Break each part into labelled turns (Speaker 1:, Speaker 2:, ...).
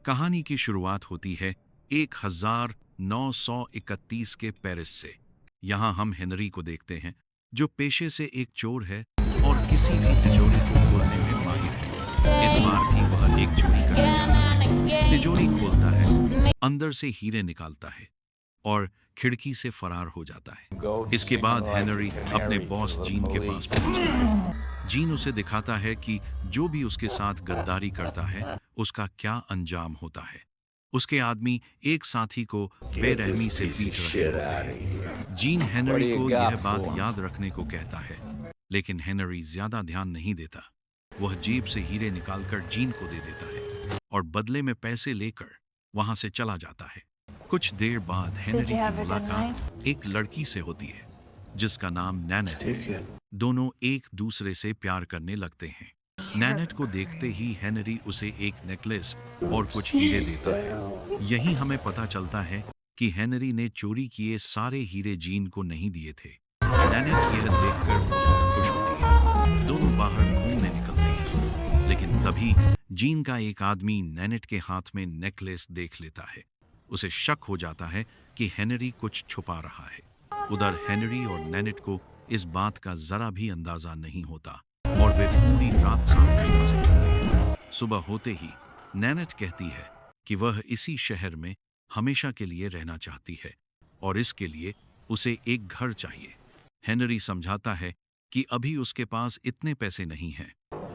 Speaker 1: कहानी की शुरुआत होती है 1931 के पेरिस से। यहाँ हम हेनरी को देखते हैं, जो पेशे से एक चोर है और किसी भी तिजोरी को खोलने में माहिर है। इस बार भी वह एक चोरी करने जाता है। तिजोरी खोलता है, अंदर से हीरे निकालता है और खिड़की से फरार हो जाता है। इसके बाद हेनरी अपने बॉस जीन के पास पहुंचता है। जीन उसे दिखाता है कि जो भी उसके साथ गद्दारी करता है उसका क्या अंजाम होता है। उसके आदमी एक साथी को बेरहमी से पीट रहे होते हैं। जीन हेनरी को यह बात याद रखने को कहता है, लेकिन हेनरी ज्यादा ध्यान नहीं देता। वह जेब से हीरे निकालकर जीन को दे देता है और बदले में पैसे लेकर वहां से चला जाता है। कुछ देर बाद हेनरी की मुलाकात एक लड़की से होती है जिसका नाम नैनेट है। दोनों एक दूसरे से प्यार करने लगते हैं। नैनेट को देखते ही हेनरी उसे एक नेकलेस और कुछ हीरे देता है। यही हमें पता चलता है कि हेनरी ने चोरी किए सारे हीरे जीन को नहीं दिए थे। नैनेट यह देखकर बहुत खुश होती है। दोनों बाहर घूमने निकलते हैं, लेकिन तभी जीन का एक आदमी नैनेट के हाथ में नेकलेस देख लेता है। उसे शक हो जाता है कि हेनरी कुछ छुपा रहा है। उधर हेनरी और नैनेट को इस बात का जरा भी अंदाजा नहीं होता और वे पूरी रात साथ में मजे करते हैं। सुबह होते ही नैनेट कहती है कि वह इसी शहर में हमेशा के लिए रहना चाहती है और इसके लिए उसे एक घर चाहिए। हेनरी समझाता है कि अभी उसके पास इतने पैसे नहीं हैं।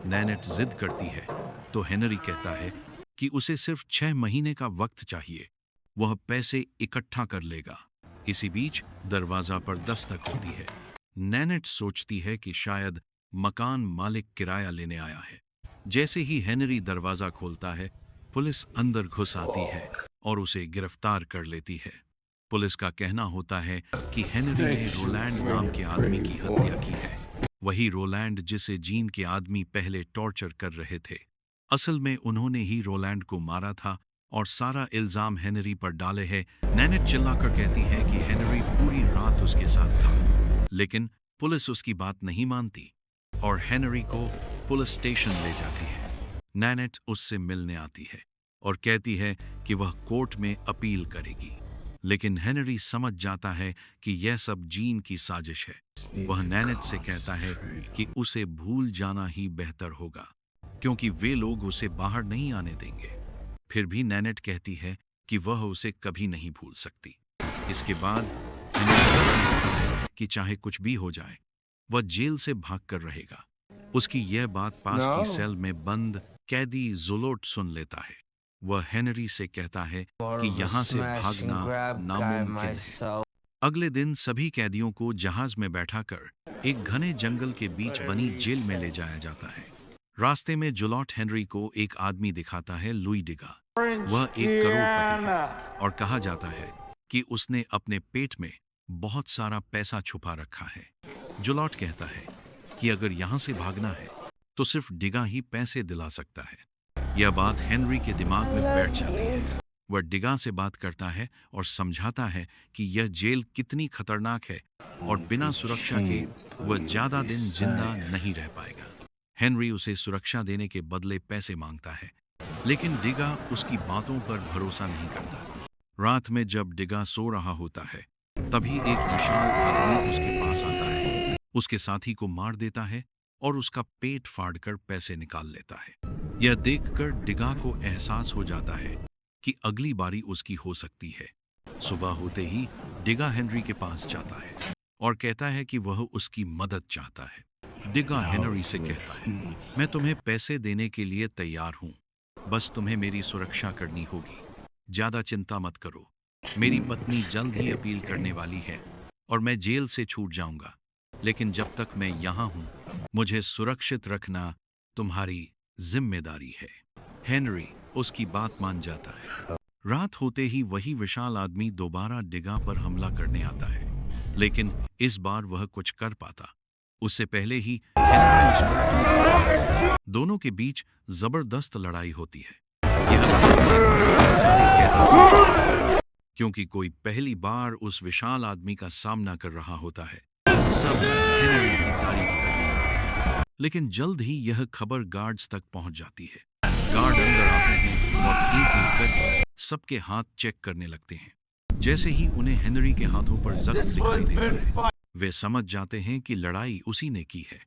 Speaker 1: नैनेट जिद करती है तो हेनरी कहता है कि उसे सिर्फ 6 महीने का वक्त चाहिए, वह पैसे इकट्ठा कर लेगा। इसी बीच दरवाजा पर दस्तक होती है। नैनेट सोचती है कि शायद मकान मालिक किराया लेने आया है। जैसे ही हेनरी दरवाजा खोलता है, पुलिस अंदर घुस आती है और उसे गिरफ्तार कर लेती है। पुलिस का कहना होता है कि हेनरी ने रोलैंड नाम के आदमी की हत्या की है। वही रोलैंड जिसे जीन के आदमी पहले टॉर्चर कर रहे थे। असल में उन्होंने ही रोलैंड को मारा था और सारा इल्जाम हेनरी पर डाले है। नैनेट चिल्लाकर कहती है कि हेनरी पूरी रात उसके साथ था, लेकिन पुलिस उसकी बात नहीं मानती और हेनरी को पुलिस स्टेशन ले जाती है। नैनेट उससे मिलने आती है और कहती है कि वह कोर्ट में अपील करेगी, लेकिन हेनरी समझ जाता है कि यह सब जीन की साजिश है। वह नैनेट से कहता है कि उसे भूल जाना ही बेहतर होगा, क्योंकि वे लोग उसे बाहर नहीं आने देंगे। फिर भी नैनेट कहती है कि वह उसे कभी नहीं भूल सकती। इसके बाद कि चाहे कुछ भी हो जाए, वह जेल से भागकर रहेगा। उसकी यह बात पास की सेल में बंद कैदी जुलोट सुन लेता है। वह हेनरी से कहता है कि यहाँ से भागना नामुमकिन है। अगले दिन सभी कैदियों को जहाज में बैठाकर एक घने जंगल के बीच बनी जेल में ले जाया जाता है। रास्ते में जुलॉट हेनरी को एक आदमी दिखाता है, लुई डिगा। वह एक करोड़पति है और कहा जाता है कि उसने अपने पेट में बहुत सारा पैसा छुपा रखा है। जुलॉट कहता है कि अगर यहाँ से भागना है तो सिर्फ डिगा ही पैसे दिला सकता है। यह बात हेनरी के दिमाग में बैठ जाती है। वह डिगा से बात करता है और समझाता है कि यह जेल कितनी खतरनाक है और बिना सुरक्षा के वह ज्यादा दिन जिंदा नहीं रह पाएगा। हेनरी उसे सुरक्षा देने के बदले पैसे मांगता है, लेकिन डिगा उसकी बातों पर भरोसा नहीं करता। रात में जब डिगा सो रहा होता है, तभी एक विशाल आदमी उसके पास आता है, उसके साथी को मार देता है और उसका पेट फाड़कर पैसे निकाल लेता है। यह देखकर डिगा को एहसास हो जाता है कि अगली बारी उसकी हो सकती है। सुबह होते ही डिगा हेनरी के पास जाता है और कहता है कि वह उसकी मदद चाहता है। डिगा हेनरी से कहता है, मैं तुम्हें पैसे देने के लिए तैयार हूं, बस तुम्हें मेरी सुरक्षा करनी होगी। ज्यादा चिंता मत करो, मेरी पत्नी जल्द ही अपील करने वाली है और मैं जेल से छूट जाऊंगा, लेकिन जब तक मैं यहाँ हूं, मुझे सुरक्षित रखना तुम्हारी जिम्मेदारी है। हेनरी उसकी बात मान जाता है। रात होते ही वही विशाल आदमी दोबारा डिगा पर हमला करने आता है, लेकिन इस बार वह कुछ कर पाता उससे पहले ही हेनरी उस पर दोनों के बीच जबरदस्त लड़ाई होती है। यह क्योंकि कोई पहली बार उस विशाल आदमी का सामना कर रहा होता है। सब हेनरी की तारीफ करते हैं, लेकिन जल्द ही यह खबर गार्ड्स तक पहुंच जाती है। गार्ड अंदर आते हैं और एक एक सबके हाथ चेक करने लगते हैं। जैसे ही उन्हें हेनरी के हाथों पर जख्म दिखाई देता है, वे समझ जाते हैं कि लड़ाई उसी ने की है।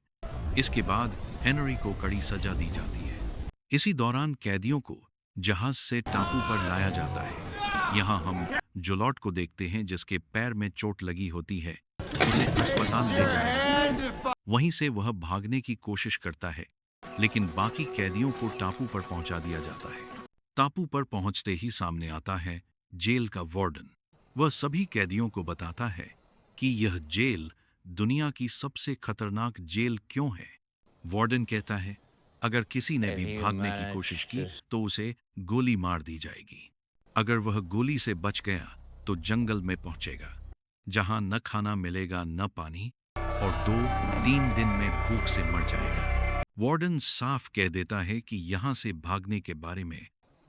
Speaker 1: इसके बाद हेनरी को कड़ी सजा दी जाती है। इसी दौरान कैदियों को जहाज से टापू पर लाया जाता है। यहाँ हम जुलॉट को देखते हैं, जिसके पैर में चोट लगी होती है। उसे अस्पताल ले जाया जाता है। वहीं से वह भागने की कोशिश करता है, लेकिन बाकी कैदियों को टापू पर पहुंचा दिया जाता है। टापू पर पहुंचते ही सामने आता है जेल का वार्डन। वह सभी कैदियों को बताता है कि यह जेल दुनिया की सबसे खतरनाक जेल क्यों है। वार्डन कहता है, अगर किसी ने भी भागने की कोशिश की तो उसे गोली मार दी जाएगी। अगर वह गोली से बच गया तो जंगल में पहुंचेगा, जहां न खाना मिलेगा न पानी, और 2-3 दिन में भूख से मर जाएगा। वार्डन साफ कह देता है कि यहां से भागने के बारे में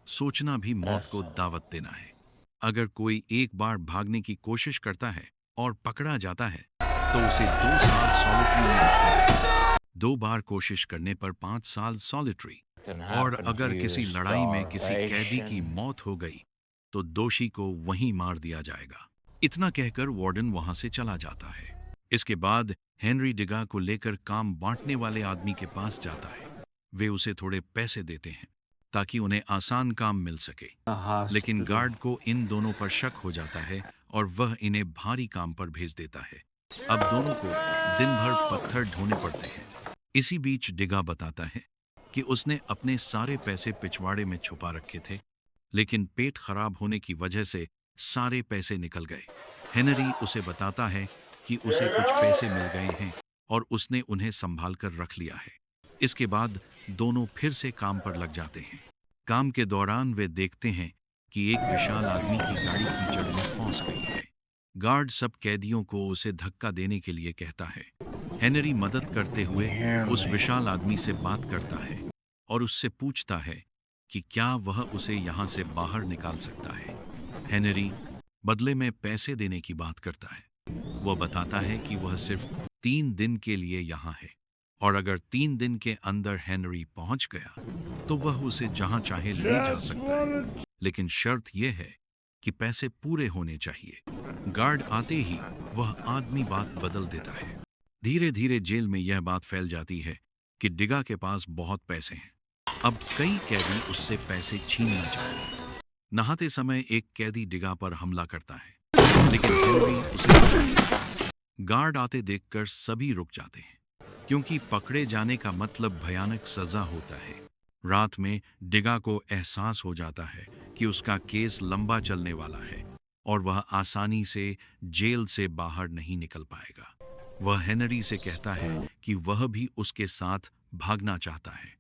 Speaker 1: सोचना भी मौत को दावत देना है। अगर कोई एक बार भागने की कोशिश करता है और पकड़ा जाता है तो उसे 2 साल सॉलिटरी में रखा जाएगा। 2 बार कोशिश करने पर 5 साल सॉलिटरी। और अगर किसी लड़ाई में किसी कैदी की मौत हो गई तो दोषी को वहीं मार दिया जाएगा। इतना कहकर वार्डन वहां से चला जाता है। इसके बाद हेनरी डिगा को लेकर काम बांटने वाले आदमी के पास जाता है। वे उसे थोड़े पैसे देते हैं ताकि उन्हें आसान काम मिल सके, लेकिन गार्ड को इन दोनों पर शक हो जाता है और वह इन्हें भारी काम पर भेज देता है। अब दोनों को दिन भर पत्थर ढोने पड़ते हैं। इसी बीच डिगा बताता है कि उसने अपने सारे पैसे पिछवाड़े में छुपा रखे थे, लेकिन पेट खराब होने की वजह से सारे पैसे निकल गए। हेनरी उसे बताता है कि उसे कुछ पैसे मिल गए हैं और उसने उन्हें संभाल कर रख लिया है। इसके बाद दोनों फिर से काम पर लग जाते हैं। काम के दौरान वे देखते हैं कि एक विशाल आदमी की गाड़ी कीचड़ में फंस गई है। गार्ड सब कैदियों को उसे धक्का देने के लिए कहता है। हेनरी मदद करते हुए उस विशाल आदमी से बात करता है और उससे पूछता है कि क्या वह उसे यहाँ से बाहर निकाल सकता है। हेनरी बदले में पैसे देने की बात करता है। वह बताता है कि वह सिर्फ 3 दिन के लिए यहाँ है, और अगर 3 दिन के अंदर हेनरी पहुंच गया तो वह उसे जहां चाहे ले जा सकता है, लेकिन शर्त यह है कि पैसे पूरे होने चाहिए। गार्ड आते ही वह आदमी बात बदल देता है। धीरे धीरे जेल में यह बात फैल जाती है कि डिगा के पास बहुत पैसे हैं। अब कई कैदी उससे पैसे छीनना चाहते हैं। नहाते समय एक कैदी डिगा पर हमला करता है, लेकिन हेनरी उसे बचाता है। गार्ड आते देखकर सभी रुक जाते हैं, क्योंकि पकड़े जाने का मतलब भयानक सजा होता है। रात में डिगा को एहसास हो जाता है कि उसका केस लंबा चलने वाला है और वह आसानी से जेल से बाहर नहीं निकल पाएगा। वह हेनरी से कहता है कि वह भी उसके साथ भागना चाहता है।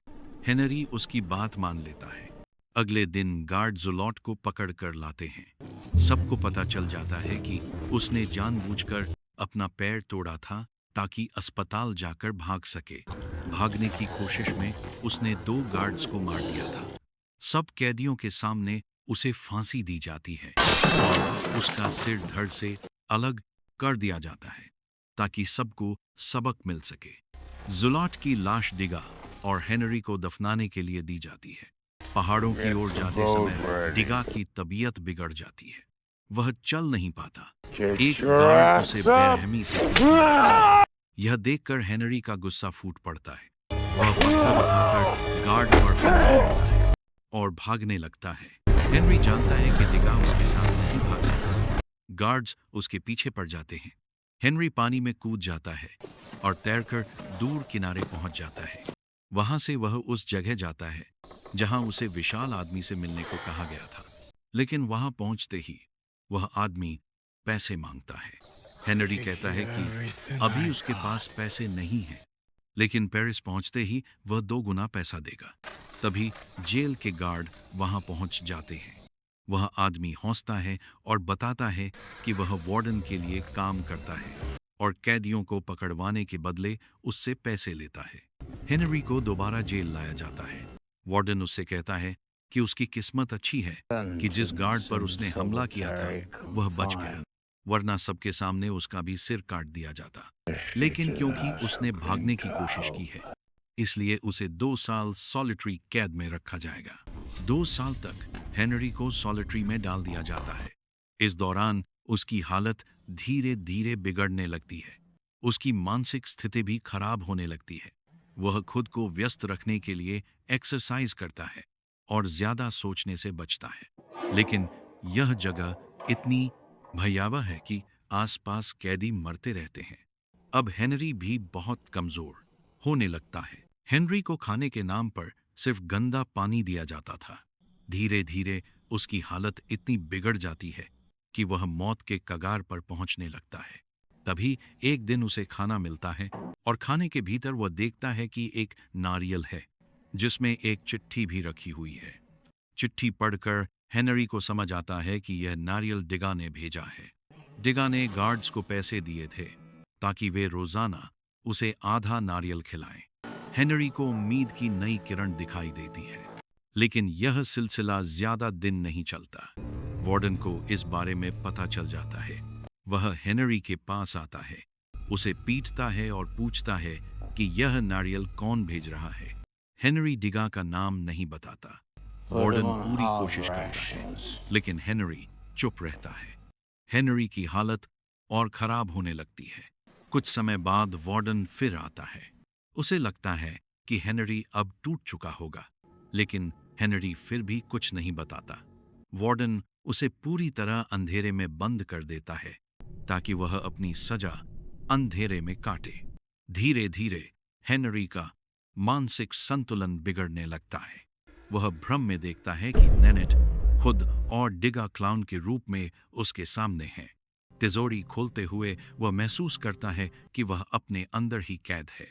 Speaker 1: हेनरी उसकी बात मान लेता है। अगले दिन गार्ड जुलॉट को पकड़ कर लाते हैं। सबको पता चल जाता है कि उसने जानबूझकर अपना पैर तोड़ा था ताकि अस्पताल जाकर भाग सके। भागने की कोशिश में उसने 2 गार्ड्स को मार दिया था। सब कैदियों के सामने उसे फांसी दी जाती है और उसका सिर धड़ से अलग कर दिया जाता है ताकि सबको सबक मिल सके। जुलॉट की लाश डिगा और हेनरी को दफनाने के लिए दी जाती है। पहाड़ों की ओर जाते समय डिगा की तबीयत बिगड़ जाती है। वह चल नहीं पाता। एक गार्ड उसे बेरहमी से पीटता है। यह देखकर हेनरी का गुस्सा फूट पड़ता है। वह पत्थर उठाकर गार्ड पर हमला करता है और भागने लगता है। हेनरी जानता है कि डिगा उसके साथ नहीं भाग सकता। गार्ड्स उसके पीछे पड़ जाते हैं। हेनरी पानी में कूद जाता है और तैरकर दूर किनारे पहुंच जाता है। वहां से वह उस जगह जाता है जहां उसे विशाल आदमी से मिलने को कहा गया था, लेकिन वहां पहुंचते ही वह आदमी पैसे मांगता है। हेनरी कहता है कि अभी उसके पास पैसे नहीं हैं, लेकिन पेरिस पहुंचते ही वह 2 गुना पैसा देगा। तभी जेल के गार्ड वहां पहुंच जाते हैं। वह आदमी हंसता है और बताता है कि वह वार्डन के लिए काम करता है और कैदियों को पकड़वाने के बदले उससे पैसे लेता है। हेनरी को दोबारा जेल लाया जाता है। वार्डन उससे कहता है कि उसकी किस्मत अच्छी है कि जिस गार्ड पर उसने हमला किया था वह बच गया, वरना सबके सामने उसका भी सिर काट दिया जाता। लेकिन क्योंकि उसने भागने की कोशिश की है, इसलिए उसे 2 साल सॉलिटरी कैद में रखा जाएगा। 2 साल तक हेनरी को सॉलिटरी में डाल दिया जाता है। इस दौरान उसकी हालत धीरे धीरे बिगड़ने लगती है। उसकी मानसिक स्थिति भी खराब होने लगती है। वह खुद को व्यस्त रखने के लिए एक्सरसाइज करता है और ज्यादा सोचने से बचता है। लेकिन यह जगह इतनी भयावह है कि आसपास कैदी मरते रहते हैं। अब हेनरी भी बहुत कमजोर होने लगता है। हेनरी को खाने के नाम पर सिर्फ गंदा पानी दिया जाता था। धीरे धीरे उसकी हालत इतनी बिगड़ जाती है कि वह मौत के कगार पर पहुंचने लगता है। तभी एक दिन उसे खाना मिलता है और खाने के भीतर वह देखता है कि एक नारियल है जिसमें एक चिट्ठी भी रखी हुई है। चिट्ठी पढ़कर हेनरी को समझ आता है कि यह नारियल डिगा ने भेजा है। डिगा ने गार्ड्स को पैसे दिए थे ताकि वे रोजाना उसे आधा नारियल खिलाएं। हेनरी को उम्मीद की नई किरण दिखाई देती है, लेकिन यह सिलसिला ज्यादा दिन नहीं चलता। वार्डन को इस बारे में पता चल जाता है। वह हेनरी के पास आता है, उसे पीटता है और पूछता है कि यह नारियल कौन भेज रहा है। हेनरी डिगा का नाम नहीं बताता। वार्डन पूरी कोशिश करता है, लेकिन हेनरी चुप रहता है। हेनरी की हालत और खराब होने लगती है। कुछ समय बाद वार्डन फिर आता है। उसे लगता है कि हेनरी अब टूट चुका होगा, लेकिन हेनरी फिर भी कुछ नहीं बताता। वार्डन उसे पूरी तरह अंधेरे में बंद कर देता है ताकि वह अपनी सजा अंधेरे में काटे। धीरे धीरे हेनरी का मानसिक संतुलन बिगड़ने लगता है। वह भ्रम में देखता है कि नेनेट खुद और डिगा क्लाउन के रूप में उसके सामने है। तिजोरी खोलते हुए वह महसूस करता है कि वह अपने अंदर ही कैद है।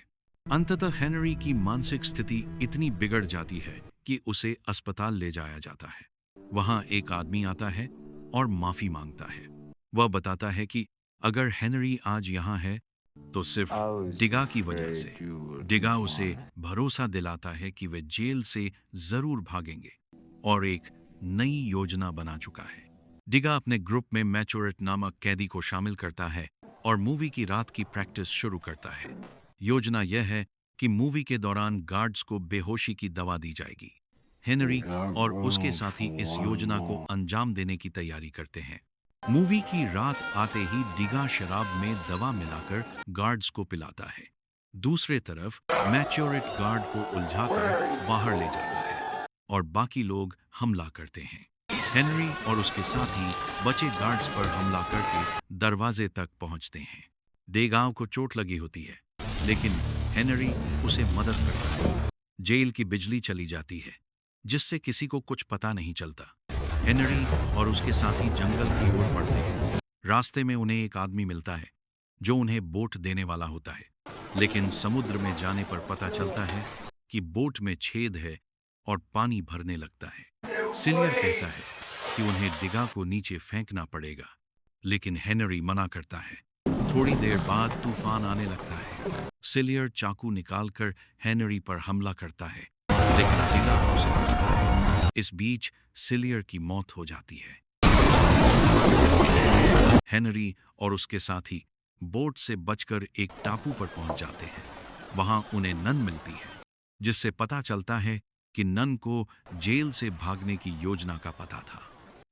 Speaker 1: अंततः हेनरी की मानसिक स्थिति इतनी बिगड़ जाती है कि उसे अस्पताल ले जाया जाता है। वहां एक आदमी आता है और माफी मांगता है। वह बताता है कि अगर हेनरी आज यहाँ है तो सिर्फ डिगा की वजह से। डिगा उसे भरोसा दिलाता है कि वे जेल से जरूर भागेंगे और एक नई योजना बना चुका है। डिगा अपने ग्रुप में मैचोरेट नामक कैदी को शामिल करता है और मूवी की रात की प्रैक्टिस शुरू करता है। योजना यह है कि मूवी के दौरान गार्ड्स को बेहोशी की दवा दी जाएगी। हेनरी और उसके साथी इस योजना को अंजाम देने की तैयारी करते हैं। मूवी की रात आते ही डिगा शराब में दवा मिलाकर गार्ड्स को पिलाता है। दूसरे तरफ मैच्योरेट गार्ड को उलझाकर बाहर ले जाता है और बाकी लोग हमला करते हैं। हेनरी और उसके साथी बचे गार्ड्स पर हमला करके दरवाजे तक पहुंचते हैं। डेगाओं को चोट लगी होती है, लेकिन हेनरी उसे मदद करता है। जेल की बिजली चली जाती है, जिससे किसी को कुछ पता नहीं चलता। हेनरी और उसके साथी जंगल की ओर बढ़ते हैं। रास्ते में उन्हें एक आदमी मिलता है जो उन्हें बोट देने वाला होता है, लेकिन समुद्र में जाने पर पता चलता है कि बोट में छेद है और पानी भरने लगता है। सिलियर कहता है कि उन्हें डिगा को नीचे फेंकना पड़ेगा, लेकिन हेनरी मना करता है। थोड़ी देर बाद तूफान आने लगता है। सिलियर चाकू निकालकर हेनरी पर हमला करता है, लेकिन डिगा उसे रोकता है। इस बीच सिलियर की मौत हो जाती है। हेनरी और उसके साथी बोट से बचकर एक टापू पर पहुंच जाते हैं। वहां उन्हें नन मिलती है, जिससे पता चलता है कि नन को जेल से भागने की योजना का पता था।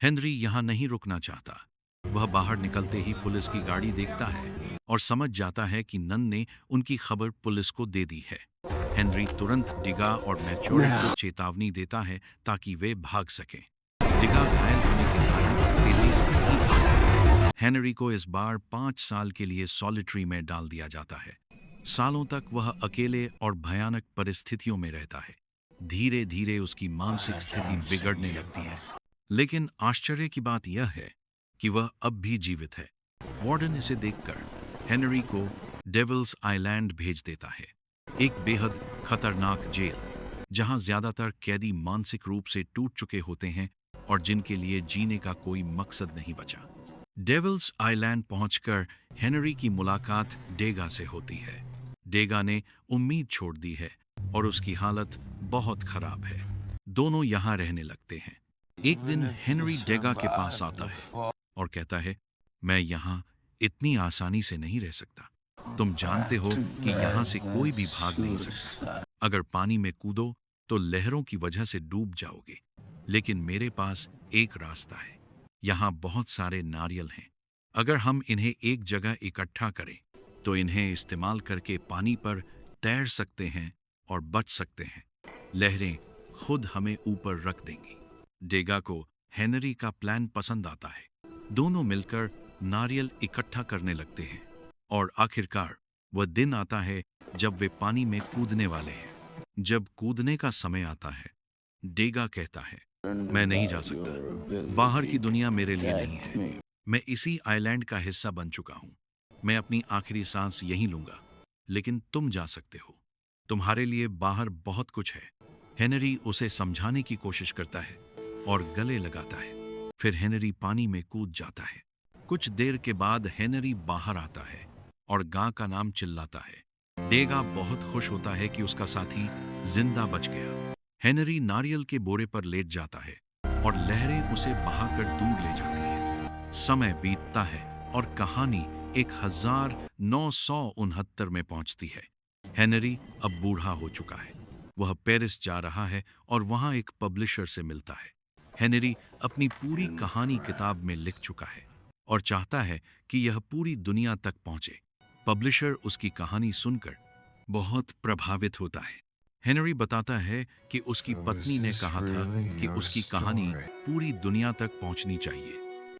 Speaker 1: हेनरी यहां नहीं रुकना चाहता। वह बाहर निकलते ही पुलिस की गाड़ी देखता है और समझ जाता है कि नन ने उनकी खबर पुलिस को दे दी है। हेनरी तुरंत डिगा और मैच्योरेट को चेतावनी देता है ताकि वे भाग सकें। डिगा घायल होने के कारण तेजी से नहीं भागता। हेनरी को इस बार 5 साल के लिए सॉलिटरी में डाल दिया जाता है। सालों तक वह अकेले और भयानक परिस्थितियों में रहता है। धीरे धीरे उसकी मानसिक स्थिति बिगड़ने लगती है, लेकिन आश्चर्य की बात यह है कि वह अब भी जीवित है। वार्डन इसे देखकर हेनरी को डेविल्स आइलैंड भेज देता है, एक बेहद खतरनाक जेल जहां ज्यादातर कैदी मानसिक रूप से टूट चुके होते हैं और जिनके लिए जीने का कोई मकसद नहीं बचा। डेविल्स आइलैंड पहुंचकर हेनरी की मुलाकात डेगा से होती है। डेगा ने उम्मीद छोड़ दी है और उसकी हालत बहुत खराब है। दोनों यहां रहने लगते हैं। एक दिन हेनरी डेगा के पास आता है और कहता है, मैं यहाँ इतनी आसानी से नहीं रह सकता। तुम जानते हो कि यहाँ से कोई भी भाग नहीं सकता। अगर पानी में कूदो तो लहरों की वजह से डूब जाओगे। लेकिन मेरे पास एक रास्ता है। यहाँ बहुत सारे नारियल हैं। अगर हम इन्हें एक जगह इकट्ठा करें तो इन्हें इस्तेमाल करके पानी पर तैर सकते हैं और बच सकते हैं। लहरें खुद हमें ऊपर रख देंगी। डेगा को हेनरी का प्लान पसंद आता है। दोनों मिलकर नारियल इकट्ठा करने लगते हैं और आखिरकार वह दिन आता है जब वे पानी में कूदने वाले हैं। जब कूदने का समय आता है, डेगा कहता है, मैं नहीं जा सकता। बाहर की दुनिया मेरे लिए नहीं है। मैं इसी आइलैंड का हिस्सा बन चुका हूं। मैं अपनी आखिरी सांस यहीं लूंगा। लेकिन तुम जा सकते हो। तुम्हारे लिए बाहर बहुत कुछ है। हेनरी उसे समझाने की कोशिश करता है और गले लगाता है। फिर हेनरी पानी में कूद जाता है। कुछ देर के बाद हेनरी बाहर आता है और गां का नाम चिल्लाता है। डेगा बहुत खुश होता है कि उसका साथी जिंदा बच गया। हेनरी नारियल के बोरे पर लेट जाता है और लहरें उसे बहाकर दूर ले जाती हैं। समय बीतता है और कहानी 1969 में पहुंचती है। हेनरी अब बूढ़ा हो चुका है। वह पेरिस जा रहा है और वहां एक पब्लिशर से मिलता है। हेनरी अपनी पूरी कहानी किताब में लिख चुका है और चाहता है कि यह पूरी दुनिया तक पहुंचे। पब्लिशर उसकी कहानी सुनकर बहुत प्रभावित होता है। हेनरी बताता है कि उसकी पत्नी ने कहा था कि उसकी कहानी पूरी दुनिया तक पहुंचनी चाहिए।